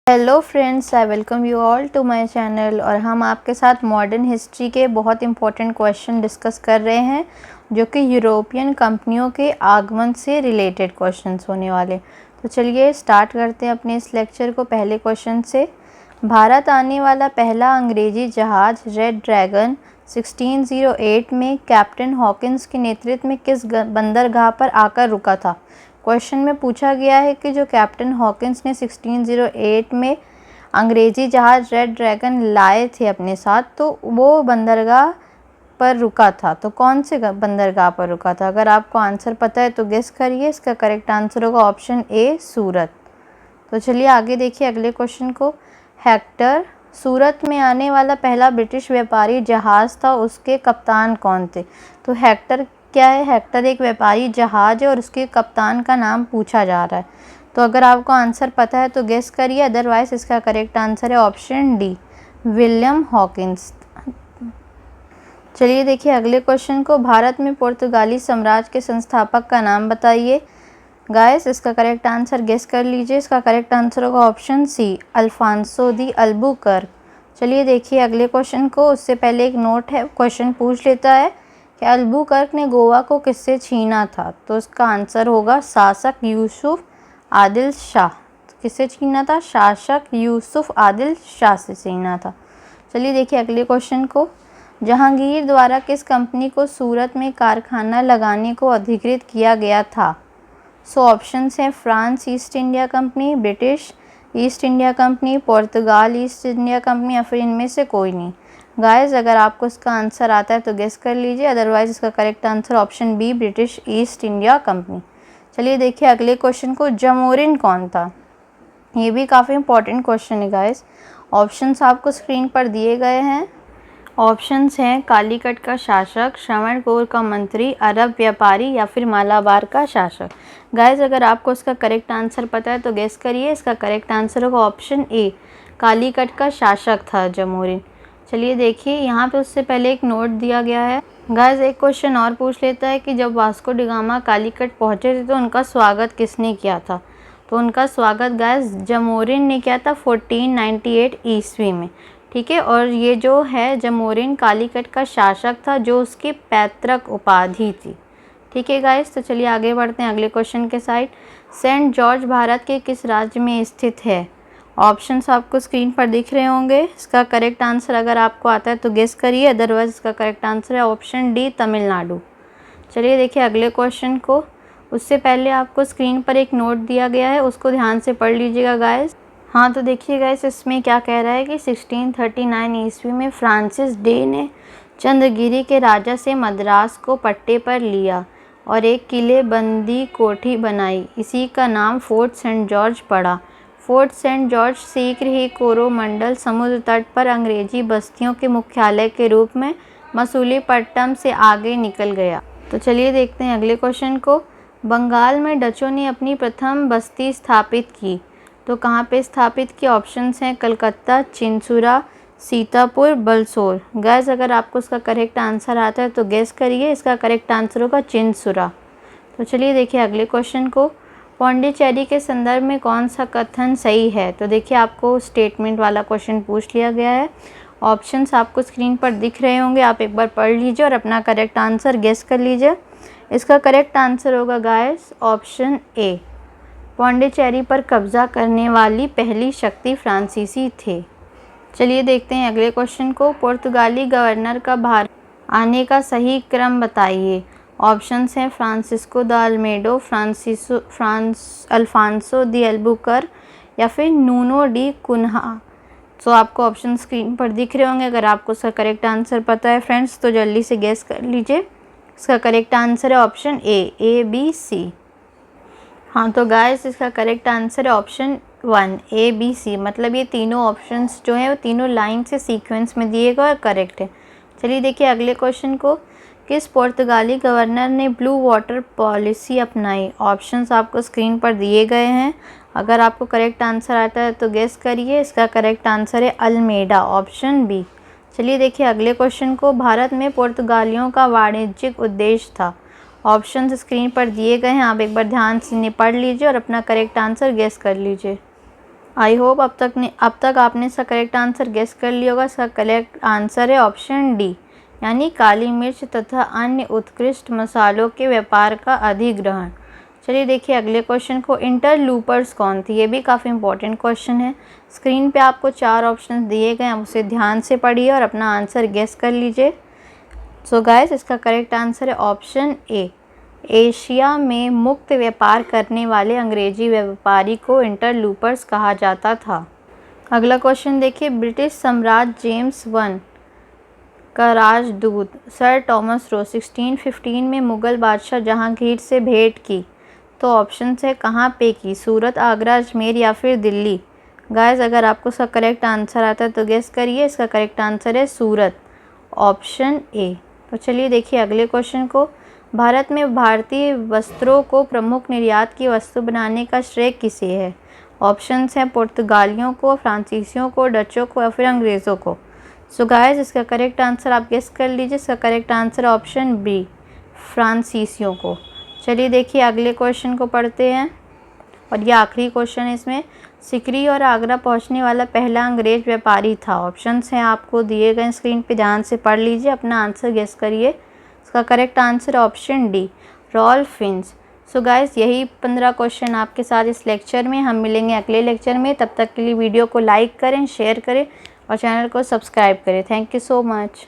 Hello friends, I welcome you all to my channel. और हम आपके साथ मॉडर्न हिस्ट्री के बहुत इंपॉर्टेंट क्वेश्चन डिस्कस कर रहे हैं जो कि यूरोपियन कंपनियों के आगमन से रिलेटेड क्वेश्चंस होने वाले। तो चलिए स्टार्ट करते हैं अपने इस लेक्चर को पहले क्वेश्चन से। भारत आने वाला पहला अंग्रेजी जहाज़ रेड ड्रैगन 1608 में कैप्टन हॉकिंस के नेतृत्व में किस बंदरगाह पर आकर रुका था। क्वेश्चन में पूछा गया है कि जो कैप्टन हॉकिंस ने 1608 में अंग्रेज़ी जहाज़ रेड ड्रैगन लाए थे अपने साथ, तो वो बंदरगाह पर रुका था। तो कौन से बंदरगाह पर रुका था? अगर आपको आंसर पता है तो गेस करिए। इसका करेक्ट आंसर होगा ऑप्शन ए, सूरत। तो चलिए आगे देखिए अगले क्वेश्चन को। हेक्टर सूरत में आने वाला पहला ब्रिटिश व्यापारी जहाज़ था, उसके कप्तान कौन थे? तो हेक्टर क्या है? हेक्टर एक व्यापारी जहाज़ है और उसके कप्तान का नाम पूछा जा रहा है। तो अगर आपको आंसर पता है तो गेस करिए, अदरवाइज इसका करेक्ट आंसर है ऑप्शन डी, विलियम हॉकिंस। चलिए देखिए अगले क्वेश्चन को। भारत में पुर्तगाली साम्राज्य के संस्थापक का नाम बताइए। गाइस इसका करेक्ट आंसर गेस कर लीजिए। इसका करेक्ट आंसर होगा option C, Alfonso de Albuquerque. चलिए देखिए अगले क्वेश्चन को। उससे पहले एक नोट है, क्वेश्चन पूछ लेता है कि अल्बुकर्क ने गोवा को किससे छीना था? तो इसका आंसर होगा शासक यूसुफ आदिल शाह। किससे छीना था? शासक यूसुफ आदिल शाह से छीना था। चलिए देखिए अगले क्वेश्चन को। जहांगीर द्वारा किस कंपनी को सूरत में कारखाना लगाने को अधिकृत किया गया था? सो ऑप्शंस हैं France east India company, British east India company, पुर्तगाल ईस्ट इंडिया कंपनी, या फिर इनमें से कोई नहीं। गाइस अगर आपको इसका आंसर आता है तो गेस कर लीजिए, अदरवाइज इसका correct answer option B, British east India Company. चलिए देखिए अगले क्वेश्चन को। जमोरिन कौन था? ये भी काफ़ी इंपॉर्टेंट क्वेश्चन है गाइस। ऑप्शंस आपको स्क्रीन पर दिए गए हैं। ऑप्शंस हैं कालीकट का शासक, श्रवणकोर का मंत्री, अरब व्यापारी, या फिर मालाबार का शासक। गाइस अगर आपको इसका करेक्ट आंसर पता है तो गेस करिए। इसका करेक्ट आंसर होगा ऑप्शन ए, कालीकट का शासक था जमोरिन। चलिए देखिए यहाँ पे उससे पहले एक नोट दिया गया है। गाइस एक क्वेश्चन और पूछ लेता है कि जब वास्को डी गामा कालीकट पहुँचे थे तो उनका स्वागत किसने किया था? तो उनका स्वागत गाइस जमोरिन ने किया था 1498 ईस्वी में। ठीक है, और ये जो है जमोरिन कालीकट का शासक था जो उसकी पैतृक उपाधि थी। ठीक है गाइस, तो चलिए आगे बढ़ते हैं अगले क्वेश्चन के साइड। सेंट जॉर्ज भारत के किस राज्य में स्थित है? ऑप्शंस आपको स्क्रीन पर दिख रहे होंगे। इसका करेक्ट आंसर अगर आपको आता है तो गेस करिए, अदरवाइज इसका करेक्ट आंसर है ऑप्शन डी, तमिलनाडु। चलिए देखिए अगले क्वेश्चन को। उससे पहले आपको स्क्रीन पर एक नोट दिया गया है, उसको ध्यान से पढ़ लीजिएगा गाइस। हाँ तो देखिए गाइस इसमें क्या कह रहा है कि 1639 ईस्वी में फ्रांसिस डे ने चंद्रगिरी के राजा से मद्रास को पट्टे पर लिया और एक किले बंदी कोठी बनाई। इसी का नाम फोर्ट सेंट जॉर्ज पड़ा। फोर्ट सेंट जॉर्ज शीघ्र ही कोरोमंडल समुद्र तट पर अंग्रेजी बस्तियों के मुख्यालय के रूप में मसूलीपट्टनम से आगे निकल गया। तो चलिए देखते हैं अगले क्वेश्चन को। बंगाल में डचों ने अपनी प्रथम बस्ती स्थापित की, तो कहाँ पे स्थापित की? ऑप्शंस हैं कलकत्ता, चिंसुरा, सीतापुर, बलसोर। गैस अगर आपको इसका करेक्ट आंसर आता है तो गेस करिए। इसका करेक्ट आंसर होगा चिंसुरा। तो चलिए देखिए अगले क्वेश्चन को। पौंडीचेरी के संदर्भ में कौन सा कथन सही है? तो देखिए आपको स्टेटमेंट वाला क्वेश्चन पूछ लिया गया है। ऑप्शंस आपको स्क्रीन पर दिख रहे होंगे, आप एक बार पढ़ लीजिए और अपना करेक्ट आंसर गेस कर लीजिए। इसका करेक्ट आंसर होगा गाइस ऑप्शन ए, पौंडीचेरी पर कब्जा करने वाली पहली शक्ति फ्रांसीसी थे। चलिए देखते हैं अगले क्वेश्चन को। पुर्तगाली गवर्नर का भारत आने का सही क्रम बताइए। ऑप्शंस हैं Francisco de Almeida, Alfonso de Albuquerque, या फिर नूनो डी कुन्हा। तो आपको ऑप्शन स्क्रीन पर दिख रहे होंगे। अगर आपको इसका करेक्ट आंसर पता है फ्रेंड्स तो जल्दी से गेस कर लीजिए। इसका करेक्ट आंसर है ऑप्शन ए, बी, सी। हाँ तो गाइस इसका करेक्ट आंसर है ऑप्शन 1, ए, बी, सी। मतलब ये तीनों ऑप्शंस जो है वो तीनों लाइन से सीक्वेंस में दिए गए और करेक्ट है। चलिए देखिए अगले क्वेश्चन को। किस पुर्तगाली गवर्नर ने ब्लू वाटर पॉलिसी अपनाई? ऑप्शंस आपको स्क्रीन पर दिए गए हैं। अगर आपको करेक्ट आंसर आता है तो गेस करिए। इसका करेक्ट आंसर है अल्मेडा, ऑप्शन बी। चलिए देखिए अगले क्वेश्चन को। भारत में पुर्तगालियों का वाणिज्यिक उद्देश्य था। ऑप्शंस स्क्रीन पर दिए गए हैं, आप एक बार ध्यान से पढ़ लीजिए और अपना करेक्ट आंसर गेस कर लीजिए। आई होप अब तक आपने इसका करेक्ट आंसर गेस कर लिया होगा। इसका करेक्ट आंसर है ऑप्शन डी, यानी काली मिर्च तथा अन्य उत्कृष्ट मसालों के व्यापार का अधिग्रहण। चलिए देखिए अगले क्वेश्चन को। इंटरलूपर्स कौन थी? ये भी काफ़ी इंपॉर्टेंट क्वेश्चन है। स्क्रीन पे आपको 4 ऑप्शन दिए गए हैं, उसे ध्यान से पढ़िए और अपना आंसर गेस कर लीजिए। सो गाइस, इसका करेक्ट आंसर है ऑप्शन ए। एशिया में मुक्त व्यापार करने वाले अंग्रेजी व्यापारी को इंटरलूपर्स कहा जाता था। अगला क्वेश्चन देखिए। ब्रिटिश सम्राट जेम्स I का राजदूत सर टॉमस रो 1615 में मुग़ल बादशाह जहांगीर से भेंट की, तो ऑप्शन है कहाँ पे की? सूरत, आगरा, अजमेर या फिर दिल्ली। गाइस, अगर आपको इसका करेक्ट आंसर आता है तो गेस करिए। इसका करेक्ट आंसर है सूरत, ऑप्शन ए। तो चलिए देखिए अगले क्वेश्चन को। भारत में भारतीय वस्त्रों को प्रमुख निर्यात की वस्तु बनाने का श्रेय किसे है? ऑप्शंस हैं पुर्तगालियों को, फ्रांसीसियों को, डचों को या फिर अंग्रेज़ों को। सो गाइस, इसका करेक्ट आंसर आप गेस कर लीजिए। इसका करेक्ट आंसर ऑप्शन बी, फ्रांसीसियों को। चलिए देखिए अगले क्वेश्चन को पढ़ते हैं और ये आखिरी क्वेश्चन है इसमें। सिकरी और आगरा पहुंचने वाला पहला अंग्रेज व्यापारी था। ऑप्शंस हैं आपको दिए गए स्क्रीन पे, ध्यान से पढ़ लीजिए, अपना आंसर गेस करिए। इसका correct answer option D, Ralph Finch. So guys, यही 15 क्वेश्चन आपके साथ इस लेक्चर में। हम मिलेंगे अगले लेक्चर में। तब तक के लिए वीडियो को लाइक करें, शेयर करें और चैनल को सब्सक्राइब करें। Thank you so much.